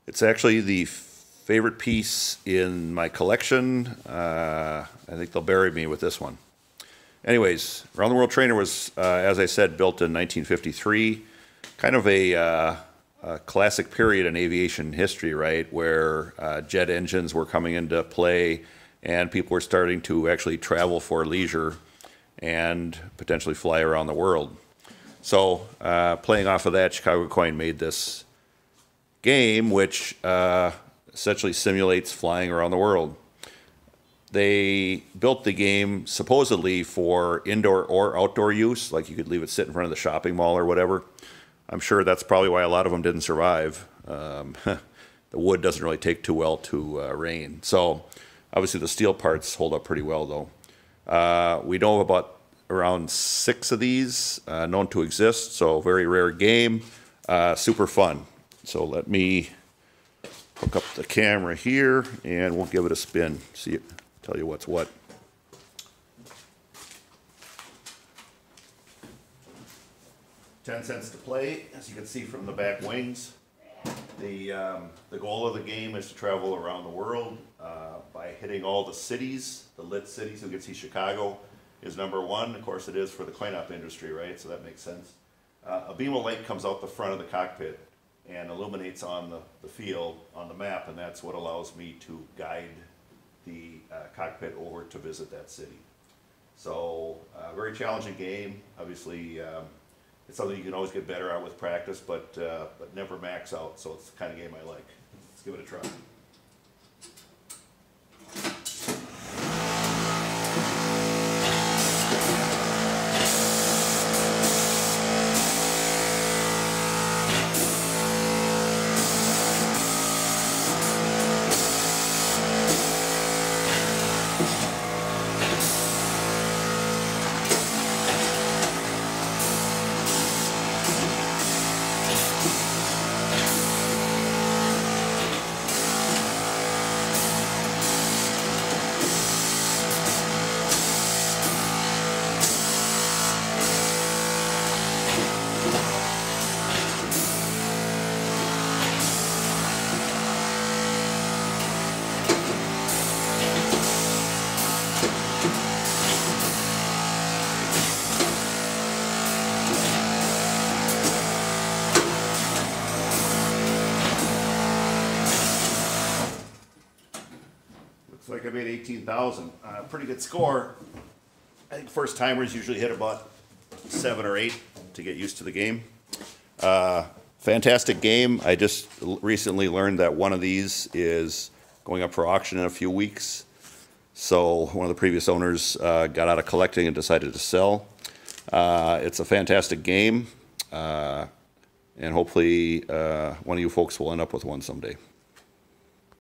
It's actually the favorite piece in my collection. I think they'll bury me with this one. Anyways, Around the World Trainer was, as I said, built in 1953. Kind of a classic period in aviation history, right, where jet engines were coming into play and people were starting to actually travel for leisure and potentially fly around the world. So playing off of that, Chicago Coin made this game which essentially simulates flying around the world. They built the game supposedly for indoor or outdoor use, like you could leave it sit in front of the shopping mall or whatever. I'm sure that's probably why a lot of them didn't survive. The wood doesn't really take too well to rain. So obviously the steel parts hold up pretty well though. We know about around 6 of these known to exist, so very rare game, super fun. So let me hook up the camera here and we'll give it a spin, see it, tell you what's what. $0.10 to play, as you can see from the back wings. The goal of the game is to travel around the world by hitting all the cities, the lit cities. You can see Chicago is #1. Of course it is for the coin-op industry, right? So that makes sense. A beam of light comes out the front of the cockpit and illuminates on the field on the map, and that's what allows me to guide the cockpit over to visit that city. So very challenging game. Obviously it's something you can always get better at with practice, but never max out, so it's the kind of game I like. Let's give it a try. Looks like I made 18,000. Pretty good score. I think first timers usually hit about 7 or 8 to get used to the game. Fantastic game. I just recently learned that one of these is going up for auction in a few weeks. So one of the previous owners got out of collecting and decided to sell. It's a fantastic game, and hopefully one of you folks will end up with one someday.